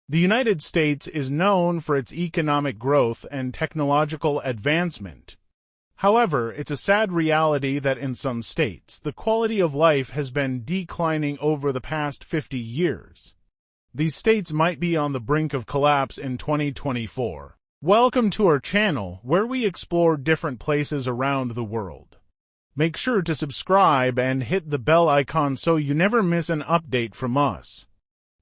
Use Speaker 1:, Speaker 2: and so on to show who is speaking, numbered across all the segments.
Speaker 1: The United States is known for its economic growth and technological advancement. However, it's a sad reality that in some states, the quality of life has been declining over the past 50 years. These states might be on the brink of collapse in 2024. Welcome to our channel, where we explore different places around the world. Make sure to subscribe and hit the bell icon so you never miss an update from us.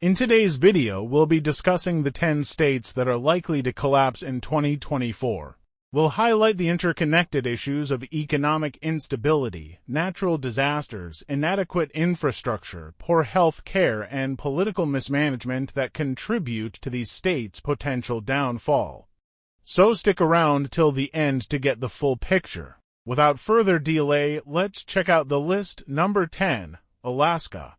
Speaker 1: In today's video, we'll be discussing the 10 states that are likely to collapse in 2024. We'll highlight the interconnected issues of economic instability, natural disasters, inadequate infrastructure, poor health care, and political mismanagement that contribute to these states' potential downfall. So stick around till the end to get the full picture. Without further delay, let's check out the list. Number 10. Alaska.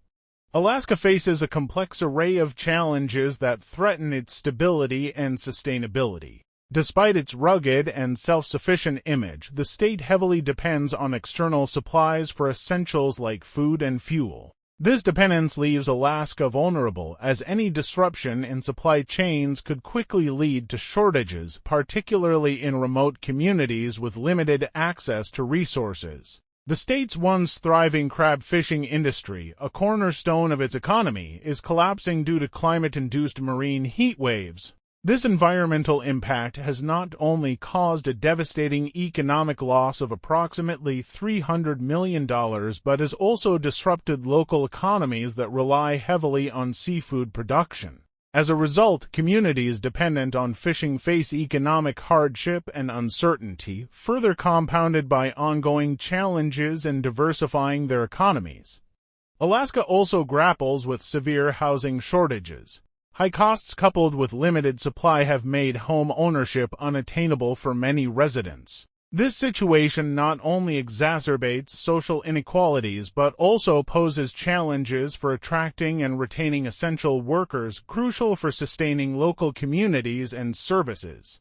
Speaker 1: Alaska faces a complex array of challenges that threaten its stability and sustainability. Despite its rugged and self-sufficient image, the state heavily depends on external supplies for essentials like food and fuel. This dependence leaves Alaska vulnerable, as any disruption in supply chains could quickly lead to shortages, particularly in remote communities with limited access to resources. The state's once thriving crab fishing industry, a cornerstone of its economy, is collapsing due to climate-induced marine heat waves. This environmental impact has not only caused a devastating economic loss of approximately $300 million, but has also disrupted local economies that rely heavily on seafood production. As a result, communities dependent on fishing face economic hardship and uncertainty, further compounded by ongoing challenges in diversifying their economies. Alaska also grapples with severe housing shortages. High costs coupled with limited supply have made home ownership unattainable for many residents. This situation not only exacerbates social inequalities but also poses challenges for attracting and retaining essential workers crucial for sustaining local communities and services.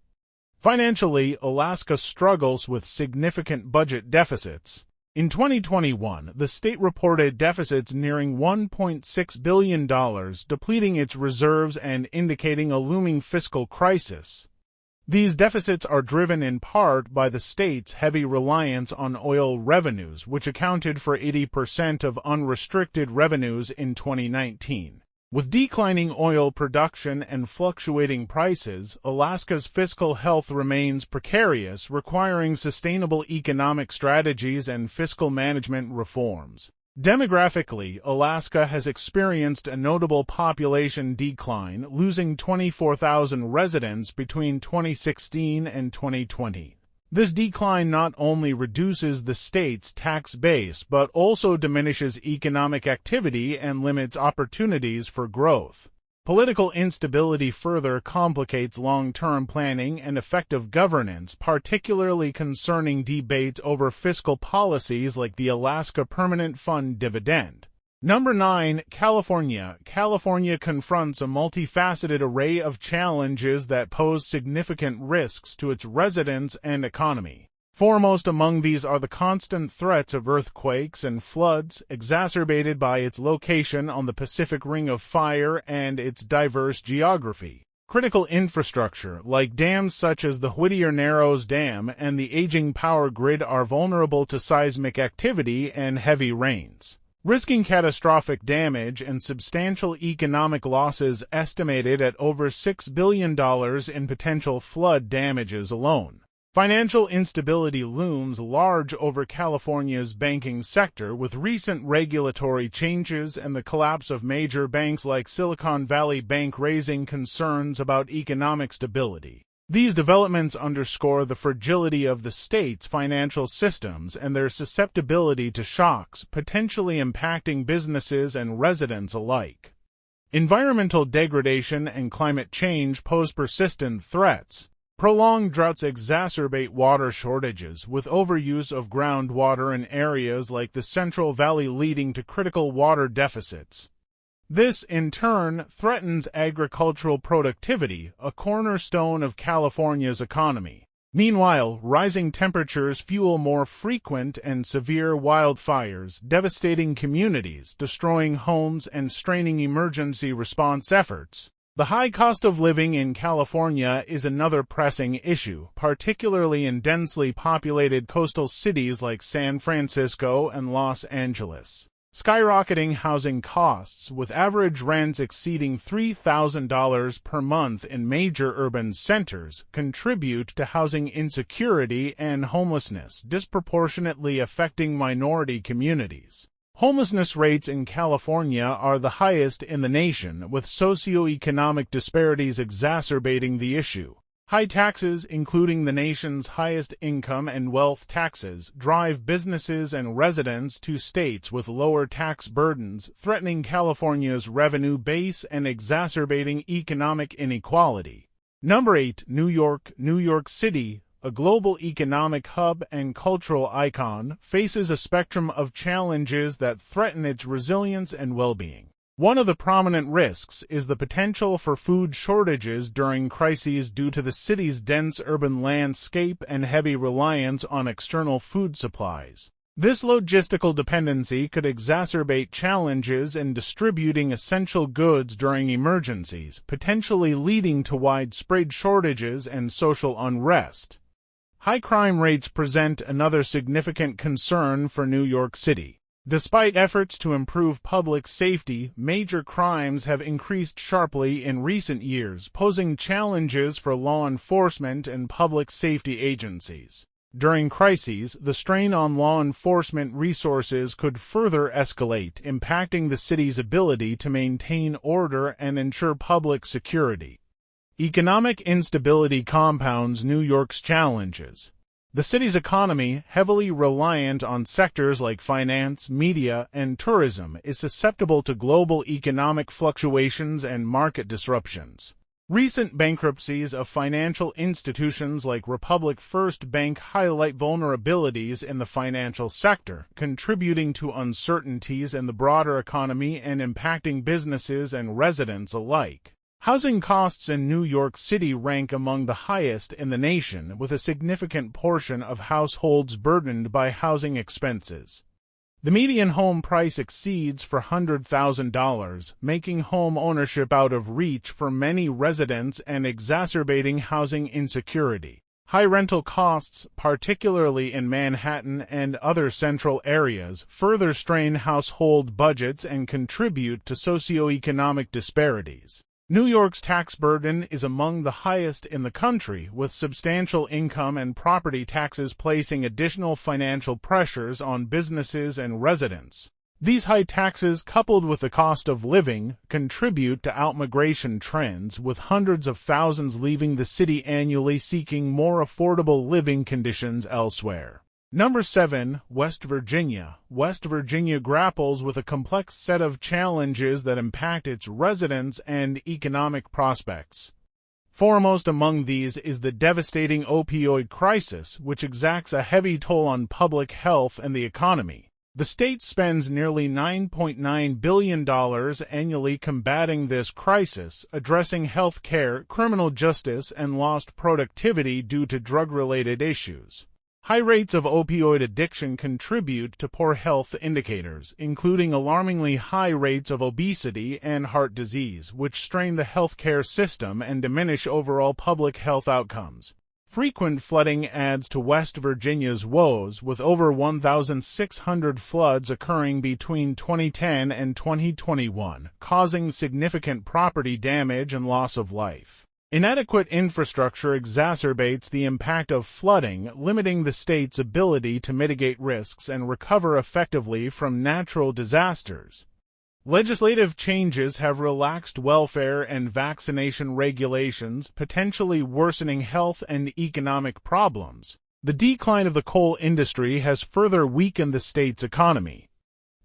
Speaker 1: Financially, Alaska struggles with significant budget deficits. In 2021, the state reported deficits nearing $1.6 billion, depleting its reserves and indicating a looming fiscal crisis. These deficits are driven in part by the state's heavy reliance on oil revenues, which accounted for 80% of unrestricted revenues in 2019. With declining oil production and fluctuating prices, Alaska's fiscal health remains precarious, requiring sustainable economic strategies and fiscal management reforms. Demographically, Alaska has experienced a notable population decline, losing 24,000 residents between 2016 and 2020. This decline not only reduces the state's tax base but also diminishes economic activity and limits opportunities for growth. Political instability further complicates long-term planning and effective governance, particularly concerning debates over fiscal policies like the Alaska Permanent Fund dividend. Number 9. California. California confronts a multifaceted array of challenges that pose significant risks to its residents and economy. Foremost among these are the constant threats of earthquakes and floods, exacerbated by its location on the Pacific Ring of Fire and its diverse geography. Critical infrastructure, like dams such as the Whittier Narrows Dam and the aging power grid, are vulnerable to seismic activity and heavy rains, risking catastrophic damage and substantial economic losses estimated at over $6 billion in potential flood damages alone. Financial instability looms large over California's banking sector, with recent regulatory changes and the collapse of major banks like Silicon Valley Bank raising concerns about economic stability. These developments underscore the fragility of the state's financial systems and their susceptibility to shocks, potentially impacting businesses and residents alike. Environmental degradation and climate change pose persistent threats. Prolonged droughts exacerbate water shortages, with overuse of groundwater in areas like the Central Valley leading to critical water deficits. This, in turn, threatens agricultural productivity, a cornerstone of California's economy. Meanwhile, rising temperatures fuel more frequent and severe wildfires, devastating communities, destroying homes, and straining emergency response efforts. The high cost of living in California is another pressing issue, particularly in densely populated coastal cities like San Francisco and Los Angeles. Skyrocketing housing costs, with average rents exceeding $3,000 per month in major urban centers, contribute to housing insecurity and homelessness, disproportionately affecting minority communities. Homelessness rates in California are the highest in the nation, with socioeconomic disparities exacerbating the issue. High taxes, including the nation's highest income and wealth taxes, drive businesses and residents to states with lower tax burdens, threatening California's revenue base and exacerbating economic inequality. Number 8. New York. New York City, a global economic hub and cultural icon, faces a spectrum of challenges that threaten its resilience and well-being. One of the prominent risks is the potential for food shortages during crises due to the city's dense urban landscape and heavy reliance on external food supplies. This logistical dependency could exacerbate challenges in distributing essential goods during emergencies, potentially leading to widespread shortages and social unrest. High crime rates present another significant concern for New York City. Despite efforts to improve public safety, major crimes have increased sharply in recent years, posing challenges for law enforcement and public safety agencies. During crises, the strain on law enforcement resources could further escalate, impacting the city's ability to maintain order and ensure public security. Economic instability compounds New York's challenges. The city's economy, heavily reliant on sectors like finance, media, and tourism, is susceptible to global economic fluctuations and market disruptions. Recent bankruptcies of financial institutions like Republic First Bank highlight vulnerabilities in the financial sector, contributing to uncertainties in the broader economy and impacting businesses and residents alike. Housing costs in New York City rank among the highest in the nation, with a significant portion of households burdened by housing expenses. The median home price exceeds $400,000, making home ownership out of reach for many residents and exacerbating housing insecurity. High rental costs, particularly in Manhattan and other central areas, further strain household budgets and contribute to socioeconomic disparities. New York's tax burden is among the highest in the country, with substantial income and property taxes placing additional financial pressures on businesses and residents. These high taxes, coupled with the cost of living, contribute to outmigration trends, with hundreds of thousands leaving the city annually seeking more affordable living conditions elsewhere. Number 7. West Virginia. West Virginia grapples with a complex set of challenges that impact its residents and economic prospects. Foremost among these is the devastating opioid crisis, which exacts a heavy toll on public health and the economy. The state spends nearly $9.9 billion annually combating this crisis, addressing health care, criminal justice, and lost productivity due to drug-related issues. High rates of opioid addiction contribute to poor health indicators, including alarmingly high rates of obesity and heart disease, which strain the healthcare system and diminish overall public health outcomes. Frequent flooding adds to West Virginia's woes, with over 1,600 floods occurring between 2010 and 2021, causing significant property damage and loss of life. Inadequate infrastructure exacerbates the impact of flooding, limiting the state's ability to mitigate risks and recover effectively from natural disasters. Legislative changes have relaxed welfare and vaccination regulations, potentially worsening health and economic problems. The decline of the coal industry has further weakened the state's economy.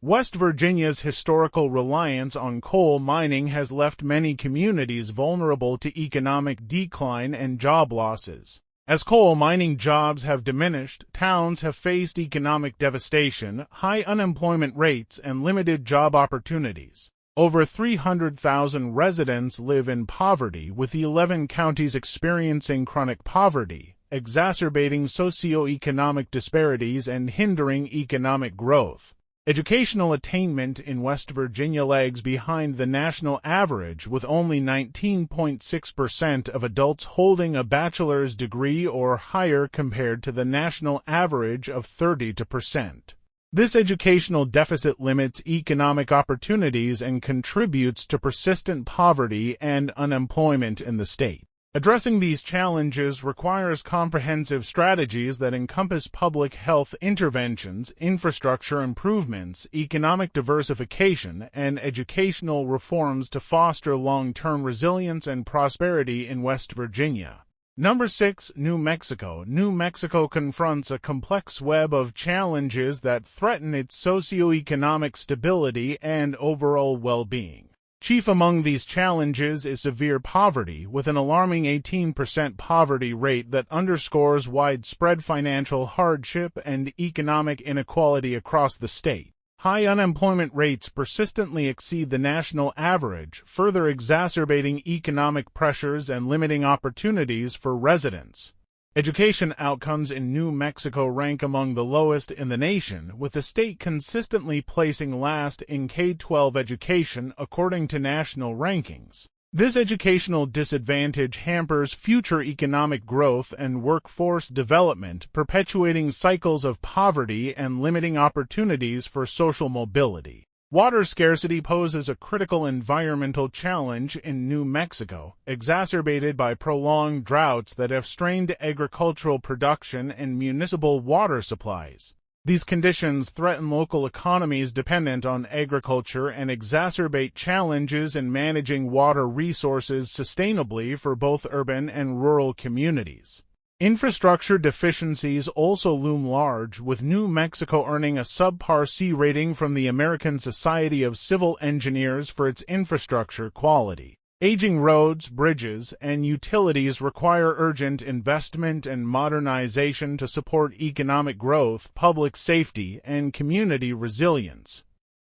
Speaker 1: West Virginia's historical reliance on coal mining has left many communities vulnerable to economic decline and job losses. As coal mining jobs have diminished, towns have faced economic devastation, high unemployment rates, and limited job opportunities. Over 300,000 residents live in poverty, with 11 counties experiencing chronic poverty, exacerbating socioeconomic disparities and hindering economic growth. Educational attainment in West Virginia lags behind the national average, with only 19.6% of adults holding a bachelor's degree or higher compared to the national average of 30%. This educational deficit limits economic opportunities and contributes to persistent poverty and unemployment in the state. Addressing these challenges requires comprehensive strategies that encompass public health interventions, infrastructure improvements, economic diversification, and educational reforms to foster long-term resilience and prosperity in West Virginia. Number 6. New Mexico. New Mexico confronts a complex web of challenges that threaten its socioeconomic stability and overall well-being. Chief among these challenges is severe poverty, with an alarming 18% poverty rate that underscores widespread financial hardship and economic inequality across the state. High unemployment rates persistently exceed the national average, further exacerbating economic pressures and limiting opportunities for residents. Education outcomes in New Mexico rank among the lowest in the nation, with the state consistently placing last in K-12 education according to national rankings. This educational disadvantage hampers future economic growth and workforce development, perpetuating cycles of poverty and limiting opportunities for social mobility. Water scarcity poses a critical environmental challenge in New Mexico, exacerbated by prolonged droughts that have strained agricultural production and municipal water supplies. These conditions threaten local economies dependent on agriculture and exacerbate challenges in managing water resources sustainably for both urban and rural communities. Infrastructure deficiencies also loom large, with New Mexico earning a subpar C rating from the American Society of Civil Engineers for its infrastructure quality. Aging roads, bridges, and utilities require urgent investment and modernization to support economic growth, public safety, and community resilience.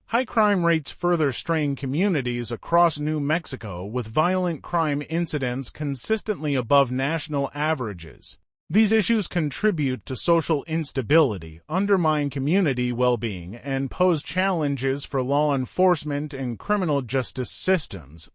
Speaker 1: High crime rates further strain communities across New Mexico, with violent crime incidents consistently above national averages. These issues contribute to social instability, undermine community well-being, and pose challenges for law enforcement and criminal justice systems.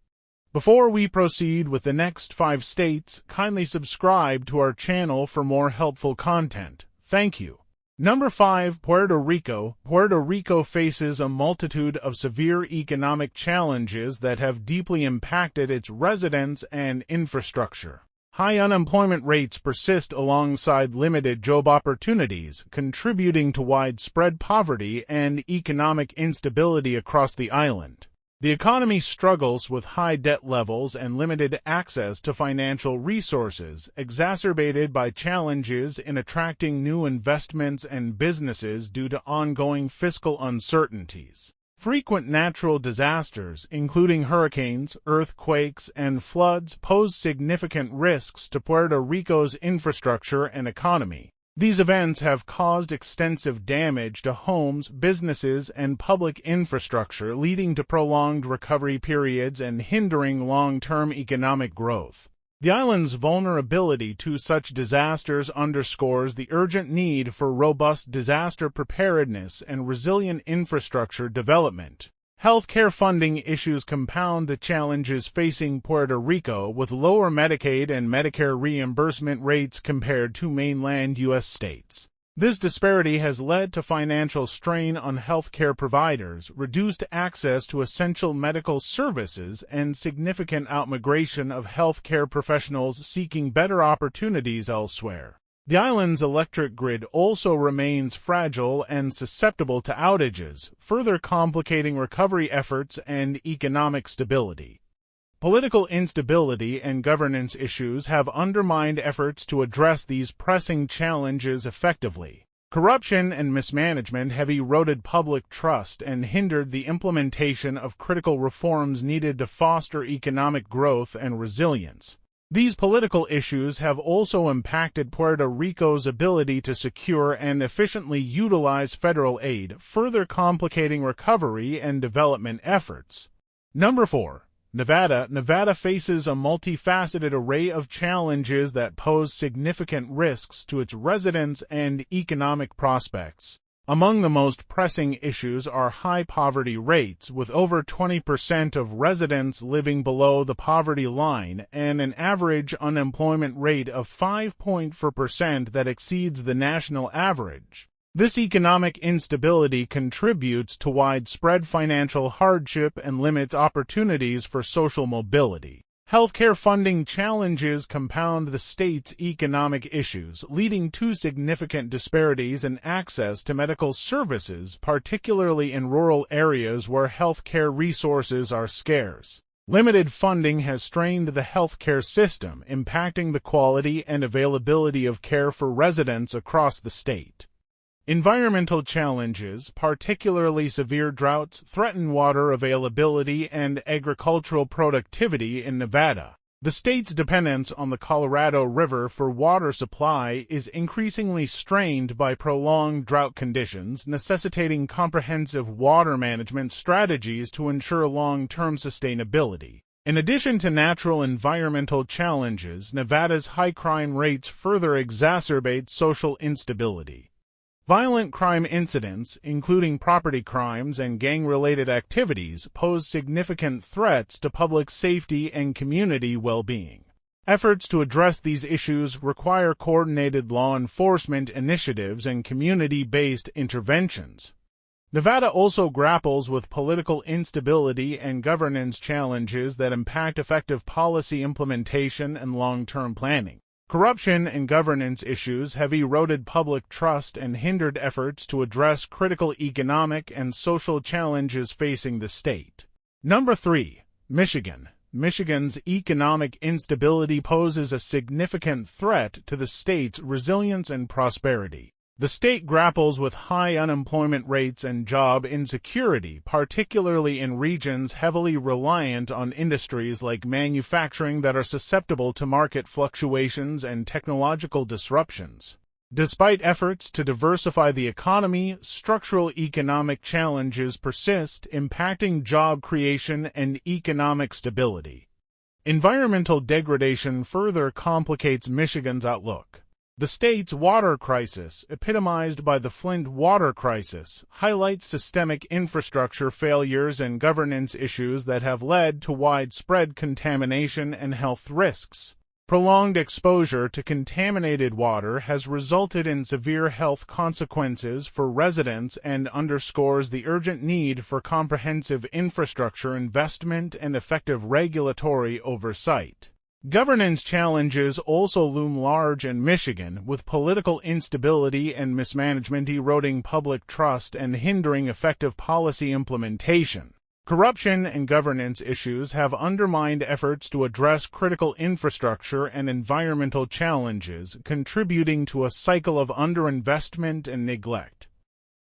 Speaker 1: Before we proceed with the next 5 states, kindly subscribe to our channel for more helpful content. Thank you. Number 5. Puerto Rico. Puerto Rico faces a multitude of severe economic challenges that have deeply impacted its residents and infrastructure. High unemployment rates persist alongside limited job opportunities, contributing to widespread poverty and economic instability across the island. The economy struggles with high debt levels and limited access to financial resources, exacerbated by challenges in attracting new investments and businesses due to ongoing fiscal uncertainties. Frequent natural disasters, including hurricanes, earthquakes, and floods, pose significant risks to Puerto Rico's infrastructure and economy. These events have caused extensive damage to homes, businesses, and public infrastructure, leading to prolonged recovery periods and hindering long-term economic growth. The island's vulnerability to such disasters underscores the urgent need for robust disaster preparedness and resilient infrastructure development. Healthcare funding issues compound the challenges facing Puerto Rico, with lower Medicaid and Medicare reimbursement rates compared to mainland U.S. states. This disparity has led to financial strain on healthcare providers, reduced access to essential medical services, and significant outmigration of healthcare professionals seeking better opportunities elsewhere. The island's electric grid also remains fragile and susceptible to outages, further complicating recovery efforts and economic stability. Political instability and governance issues have undermined efforts to address these pressing challenges effectively. Corruption and mismanagement have eroded public trust and hindered the implementation of critical reforms needed to foster economic growth and resilience. These political issues have also impacted Puerto Rico's ability to secure and efficiently utilize federal aid, further complicating recovery and development efforts. Number 4. Nevada. Nevada faces a multifaceted array of challenges that pose significant risks to its residents and economic prospects. Among the most pressing issues are high poverty rates, with over 20% of residents living below the poverty line and an average unemployment rate of 5.4% that exceeds the national average. This economic instability contributes to widespread financial hardship and limits opportunities for social mobility. Healthcare funding challenges compound the state's economic issues, leading to significant disparities in access to medical services, particularly in rural areas where healthcare resources are scarce. Limited funding has strained the healthcare system, impacting the quality and availability of care for residents across the state. Environmental challenges, particularly severe droughts, threaten water availability and agricultural productivity in Nevada. The state's dependence on the Colorado River for water supply is increasingly strained by prolonged drought conditions, necessitating comprehensive water management strategies to ensure long-term sustainability. In addition to natural environmental challenges, Nevada's high crime rates further exacerbate social instability. Violent crime incidents, including property crimes and gang-related activities, pose significant threats to public safety and community well-being. Efforts to address these issues require coordinated law enforcement initiatives and community-based interventions. Nevada also grapples with political instability and governance challenges that impact effective policy implementation and long-term planning. Corruption and governance issues have eroded public trust and hindered efforts to address critical economic and social challenges facing the state. Number 3. Michigan. Michigan's economic instability poses a significant threat to the state's resilience and prosperity. The state grapples with high unemployment rates and job insecurity, particularly in regions heavily reliant on industries like manufacturing that are susceptible to market fluctuations and technological disruptions. Despite efforts to diversify the economy, structural economic challenges persist, impacting job creation and economic stability. Environmental degradation further complicates Michigan's outlook. The state's water crisis, epitomized by the Flint water crisis, highlights systemic infrastructure failures and governance issues that have led to widespread contamination and health risks. Prolonged exposure to contaminated water has resulted in severe health consequences for residents and underscores the urgent need for comprehensive infrastructure investment and effective regulatory oversight. Governance challenges also loom large in Michigan, with political instability and mismanagement eroding public trust and hindering effective policy implementation. Corruption and governance issues have undermined efforts to address critical infrastructure and environmental challenges, contributing to a cycle of underinvestment and neglect.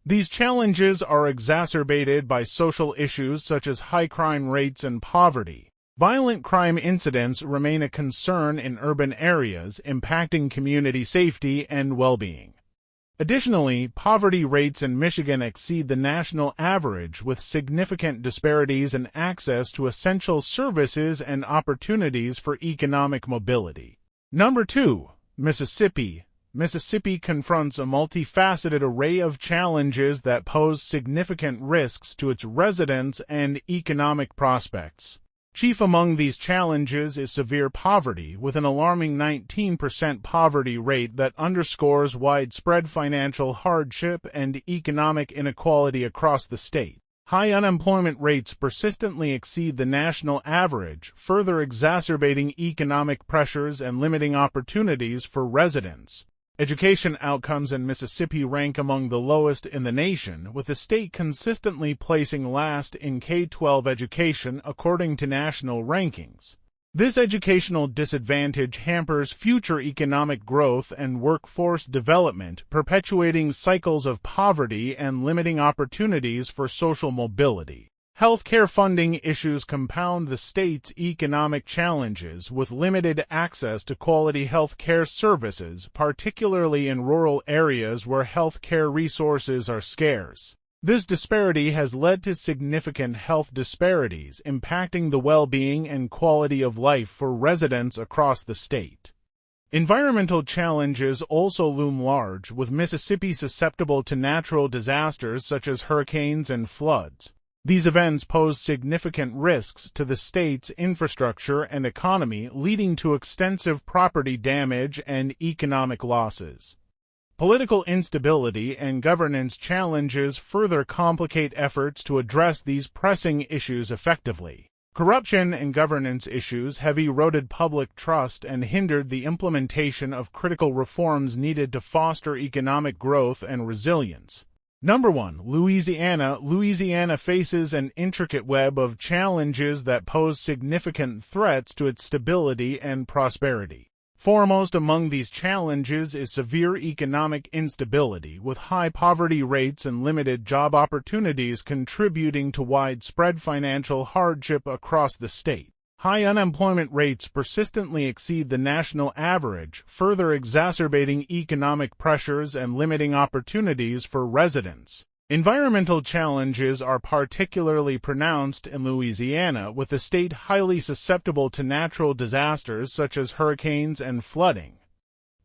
Speaker 1: These challenges are exacerbated by social issues such as high crime rates and poverty. Violent crime incidents remain a concern in urban areas, impacting community safety and well-being. Additionally, poverty rates in Michigan exceed the national average, with significant disparities in access to essential services and opportunities for economic mobility. Number 2. Mississippi. Mississippi confronts a multifaceted array of challenges that pose significant risks to its residents and economic prospects. Chief among these challenges is severe poverty, with an alarming 19% poverty rate that underscores widespread financial hardship and economic inequality across the state. High unemployment rates persistently exceed the national average, further exacerbating economic pressures and limiting opportunities for residents. Education outcomes in Mississippi rank among the lowest in the nation, with the state consistently placing last in K-12 education according to national rankings. This educational disadvantage hampers future economic growth and workforce development, perpetuating cycles of poverty and limiting opportunities for social mobility. Healthcare funding issues compound the state's economic challenges, with limited access to quality healthcare services, particularly in rural areas where healthcare resources are scarce. This disparity has led to significant health disparities, impacting the well-being and quality of life for residents across the state. Environmental challenges also loom large, with Mississippi susceptible to natural disasters such as hurricanes and floods. These events pose significant risks to the state's infrastructure and economy, leading to extensive property damage and economic losses. Political instability and governance challenges further complicate efforts to address these pressing issues effectively. Corruption and governance issues have eroded public trust and hindered the implementation of critical reforms needed to foster economic growth and resilience. Number 1. Louisiana. Louisiana faces an intricate web of challenges that pose significant threats to its stability and prosperity. Foremost among these challenges is severe economic instability, with high poverty rates and limited job opportunities contributing to widespread financial hardship across the state. High unemployment rates persistently exceed the national average, further exacerbating economic pressures and limiting opportunities for residents. Environmental challenges are particularly pronounced in Louisiana, with the state highly susceptible to natural disasters such as hurricanes and flooding.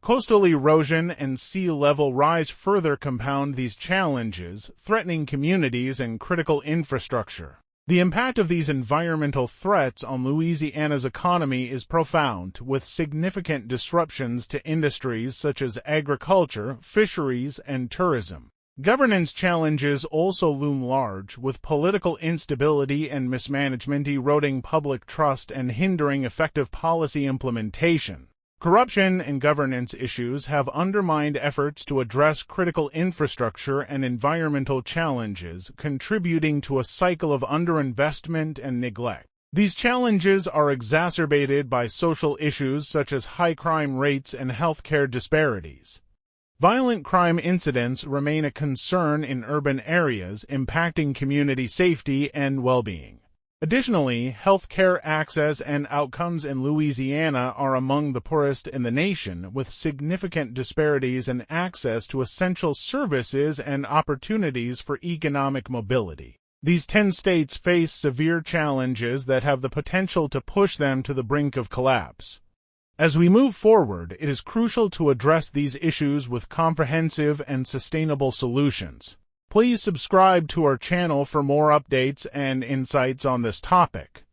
Speaker 1: Coastal erosion and sea level rise further compound these challenges, threatening communities and critical infrastructure. The impact of these environmental threats on Louisiana's economy is profound, with significant disruptions to industries such as agriculture, fisheries, and tourism. Governance challenges also loom large, with political instability and mismanagement eroding public trust and hindering effective policy implementation. Corruption and governance issues have undermined efforts to address critical infrastructure and environmental challenges, contributing to a cycle of underinvestment and neglect. These challenges are exacerbated by social issues such as high crime rates and healthcare disparities. Violent crime incidents remain a concern in urban areas, impacting community safety and well-being. Additionally, healthcare access and outcomes in Louisiana are among the poorest in the nation, with significant disparities in access to essential services and opportunities for economic mobility. These 10 states face severe challenges that have the potential to push them to the brink of collapse. As we move forward, it is crucial to address these issues with comprehensive and sustainable solutions. Please subscribe to our channel for more updates and insights on this topic.